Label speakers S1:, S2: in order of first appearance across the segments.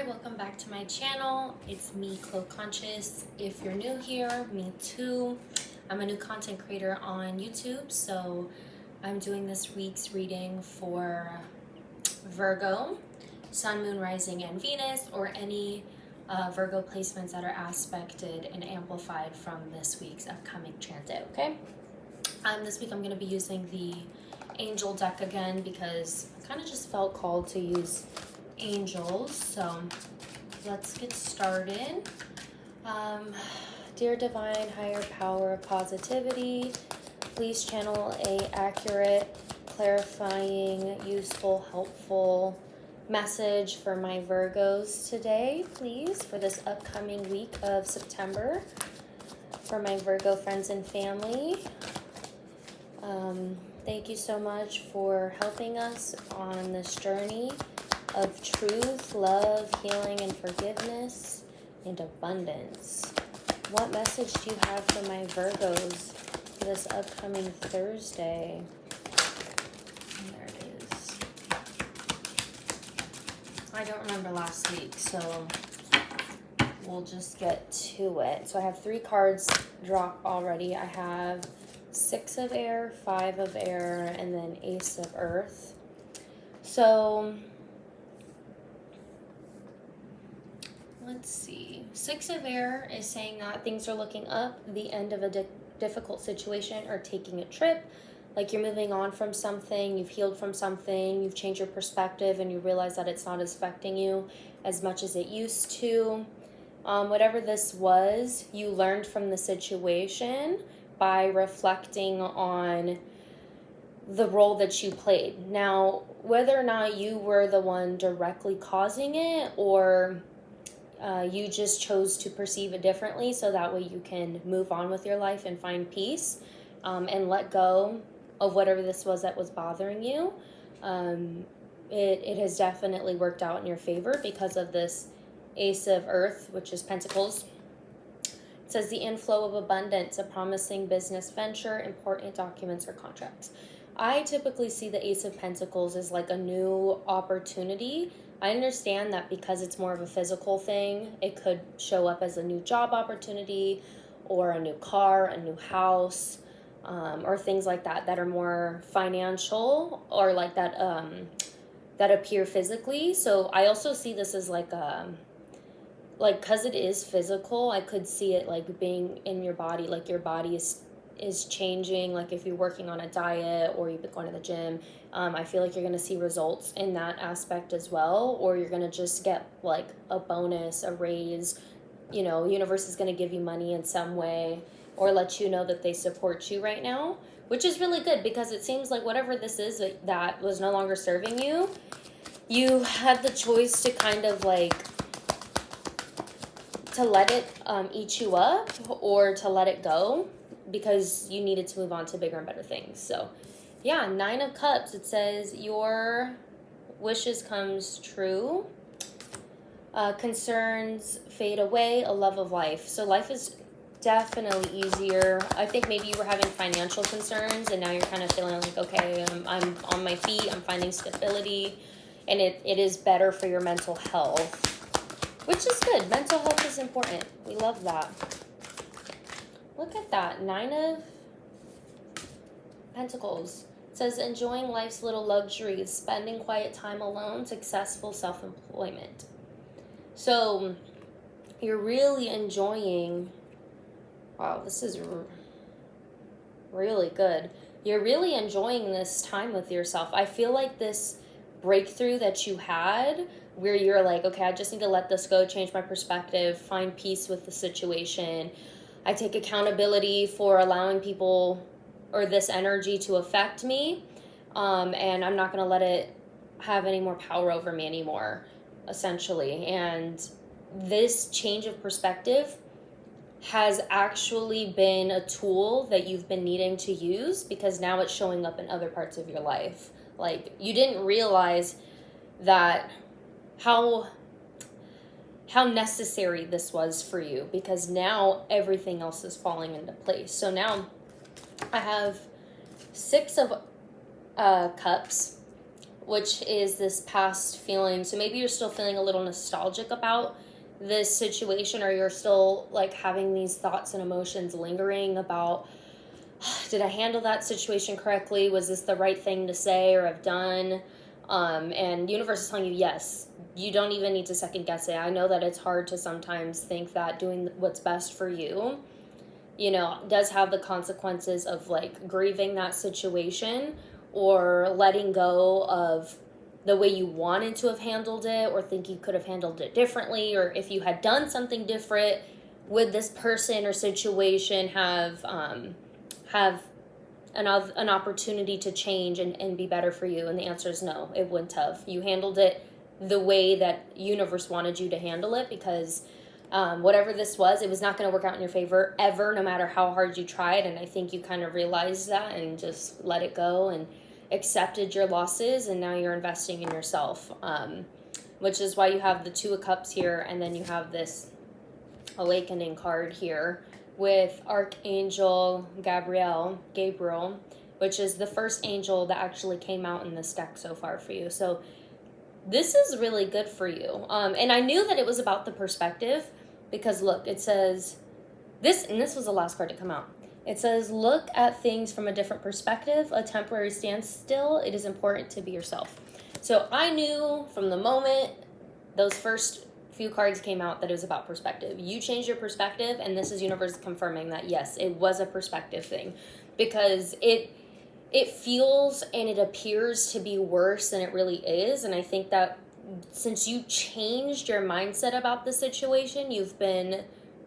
S1: welcome back to my channel. It's me, Chloe Conscious. If you're new here, me too. I'm a new content creator on YouTube, so I'm doing this week's reading for Virgo, Sun, Moon, Rising, and Venus, or any Virgo placements that are aspected and amplified from this week's upcoming transit, okay? This week I'm going to be using the Angel deck again because I kind of just felt called to use angels, so let's get started. Dear divine higher power of positivity, please channel a accurate, clarifying, useful, helpful message for my Virgos today, please, for this upcoming week of September, for my Virgo friends and family. Thank you so much for helping us on this journey of truth, love, healing, and forgiveness, and abundance. What message do you have for my Virgos for this upcoming Thursday? There it is. I don't remember last week, so we'll just get to it. So I have 3 cards drop already. I have 6 of air, 5 of air, and then Ace of Earth. So let's see. 6 of air is saying that things are looking up, the end of a difficult situation, or taking a trip. Like you're moving on from something, you've healed from something, you've changed your perspective, and you realize that it's not affecting you as much as it used to. Whatever this was, you learned from the situation by reflecting on the role that you played. Now, whether or not you were the one directly causing it, or you just chose to perceive it differently so that way you can move on with your life and find peace, and let go of whatever this was that was bothering you. It has definitely worked out in your favor because of this Ace of Earth, which is Pentacles. It says the inflow of abundance, a promising business venture, important documents, or contracts. I typically see the Ace of Pentacles as like a new opportunity. I understand that because it's more of a physical thing, it could show up as a new job opportunity or a new car, a new house, or things like that that are more financial or like that that appear physically. So I also see this as like because it is physical, I could see it like being in your body, like your body is changing. Like if you're working on a diet or you've been going to the gym, I feel like you're going to see results in that aspect as well, or you're going to just get like a bonus, a raise. You know, universe is going to give you money in some way or let you know that they support you right now, which is really good because it seems like whatever this is that was no longer serving you, you had the choice to kind of like to let it eat you up or to let it go because you needed to move on to bigger and better things. So yeah, 9 of Cups, it says your wishes comes true. Concerns fade away, a love of life. So life is definitely easier. I think maybe you were having financial concerns and now you're kind of feeling like, okay, I'm on my feet, I'm finding stability, and it is better for your mental health, which is good. Mental health is important. We love that. Look at that. 9 of Pentacles. It says enjoying life's little luxuries, spending quiet time alone, successful self-employment. So you're really enjoying, wow, this is really good. You're really enjoying this time with yourself. I feel like this breakthrough that you had where you're like, okay, I just need to let this go, change my perspective, find peace with the situation. I take accountability for allowing people or this energy to affect me, and I'm not going to let it have any more power over me anymore, essentially. And this change of perspective has actually been a tool that you've been needing to use because now it's showing up in other parts of your life. Like you didn't realize that how necessary this was for you because now everything else is falling into place. So now I have 6 of Cups, which is this past feeling. So maybe you're still feeling a little nostalgic about this situation, or you're still like having these thoughts and emotions lingering about, did I handle that situation correctly? Was this the right thing to say or have done? And universe is telling you, yes, you don't even need to second guess it. I know that it's hard to sometimes think that doing what's best for you, does have the consequences of like grieving that situation or letting go of the way you wanted to have handled it, or think you could have handled it differently, or if you had done something different, would this person or situation have an opportunity to change and be better for you? And the answer is no, it wouldn't have. You handled it the way that universe wanted you to handle it, because whatever this was, it was not going to work out in your favor ever, no matter how hard you tried. And I think you kind of realized that and just let it go and accepted your losses, and now you're investing in yourself, which is why you have the Two of Cups here, and then you have this awakening card here with Archangel Gabriel, which is the first angel that actually came out in this deck so far for you. So this is really good for you. And I knew that it was about the perspective, because look, it says this, and this was the last card to come out. It says, look at things from a different perspective, a temporary standstill. It is important to be yourself. So I knew from the moment those first few cards came out that it was about perspective. You changed your perspective, and this is universe confirming that, yes, it was a perspective thing, because it feels and it appears to be worse than it really is. And I think that since you changed your mindset about the situation, you've been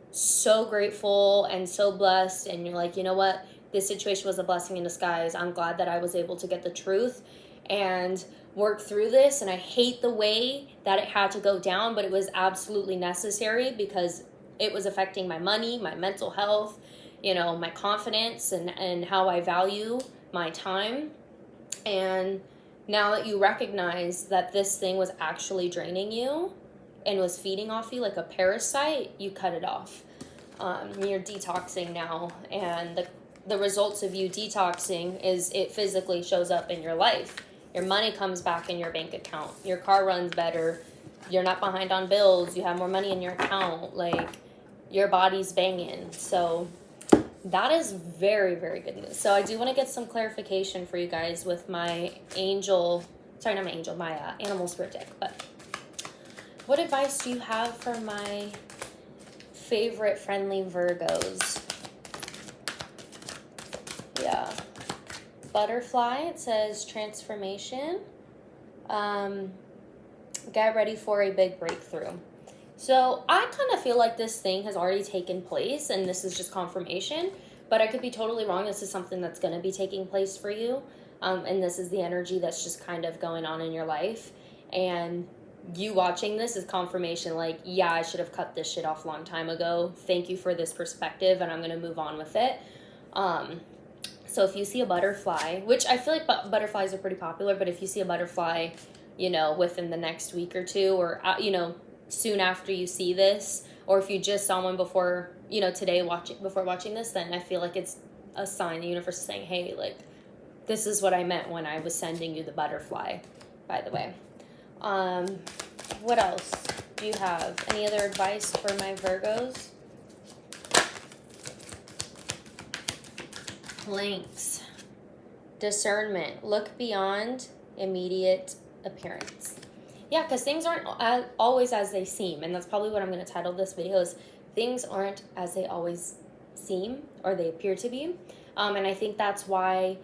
S1: so grateful and so blessed, and you're like, you know what, this situation was a blessing in disguise. I'm glad that I was able to get the truth and work through this, and I hate the way that it had to go down, but it was absolutely necessary, because it was affecting my money, my mental health, my confidence, and how I value my time. And now that you recognize that this thing was actually draining you and was feeding off you like a parasite, you cut it off. You're detoxing now, and the results of you detoxing is it physically shows up in your life. Your money comes back in your bank account. Your car runs better. You're not behind on bills. You have more money in your account. Like, your body's banging. So that is very, very good news. So I do want to get some clarification for you guys with my my animal spirit deck. But what advice do you have for my favorite friendly Virgos? Yeah. Butterfly, it says transformation. Get ready for a big breakthrough. So I kind of feel like this thing has already taken place, and this is just confirmation, but I could be totally wrong. This is something that's going to be taking place for you, and this is the energy that's just kind of going on in your life. And you watching this is confirmation, like, yeah, I should have cut this shit off a long time ago. Thank you for this perspective, and I'm going to move on with it. So if you see a butterfly, which I feel like butterflies are pretty popular, but if you see a butterfly, within the next week or two, or, soon after you see this, or if you just saw one before, today before watching this, then I feel like it's a sign. The universe is saying, hey, like, this is what I meant when I was sending you the butterfly, by the way. What else do you have? Any other advice for my Virgos? Lynx. Discernment. Look beyond immediate appearance. Yeah, because things aren't always as they seem, and that's probably what I'm going to title this video is things aren't as they always seem or they appear to be. And I think that's why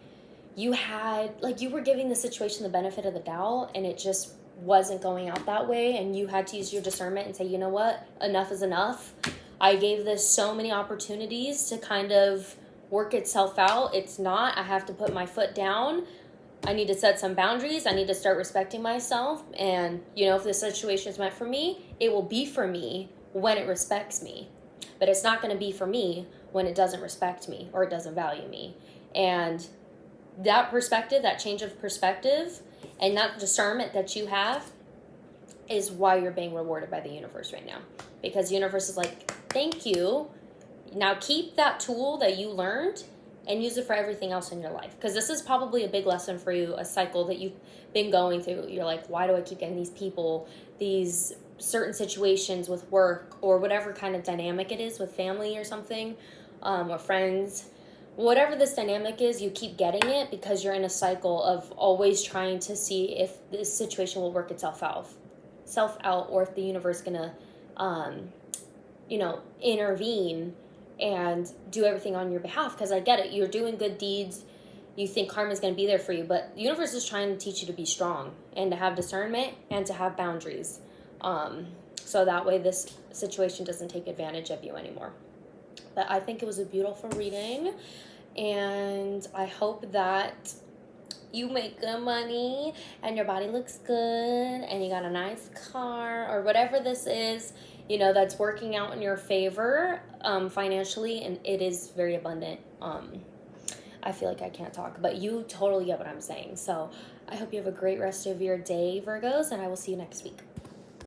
S1: you were giving the situation the benefit of the doubt, and it just wasn't going out that way, and you had to use your discernment and say, you know what, enough is enough. I gave this so many opportunities to kind of work itself out. It's not. I have to put my foot down. I need to set some boundaries. I need to start respecting myself. And, if this situation is meant for me, it will be for me when it respects me. But it's not going to be for me when it doesn't respect me or it doesn't value me. And that perspective, that change of perspective, and that discernment that you have is why you're being rewarded by the universe right now. Because the universe is like, thank you. Now keep that tool that you learned and use it for everything else in your life. Because this is probably a big lesson for you, a cycle that you've been going through. You're like, why do I keep getting these people, these certain situations with work, or whatever kind of dynamic it is with family or something, or friends. Whatever this dynamic is, you keep getting it because you're in a cycle of always trying to see if this situation will work itself out, or if the universe is gonna, intervene and do everything on your behalf. Because I get it, you're doing good deeds, you think karma is going to be there for you, but the universe is trying to teach you to be strong and to have discernment and to have boundaries, so that way this situation doesn't take advantage of you anymore. But I think it was a beautiful reading, and I hope that you make good money and your body looks good and you got a nice car or whatever this is, that's working out in your favor, financially, and it is very abundant. I feel like I can't talk, but you totally get what I'm saying. So I hope you have a great rest of your day, Virgos, and I will see you next week.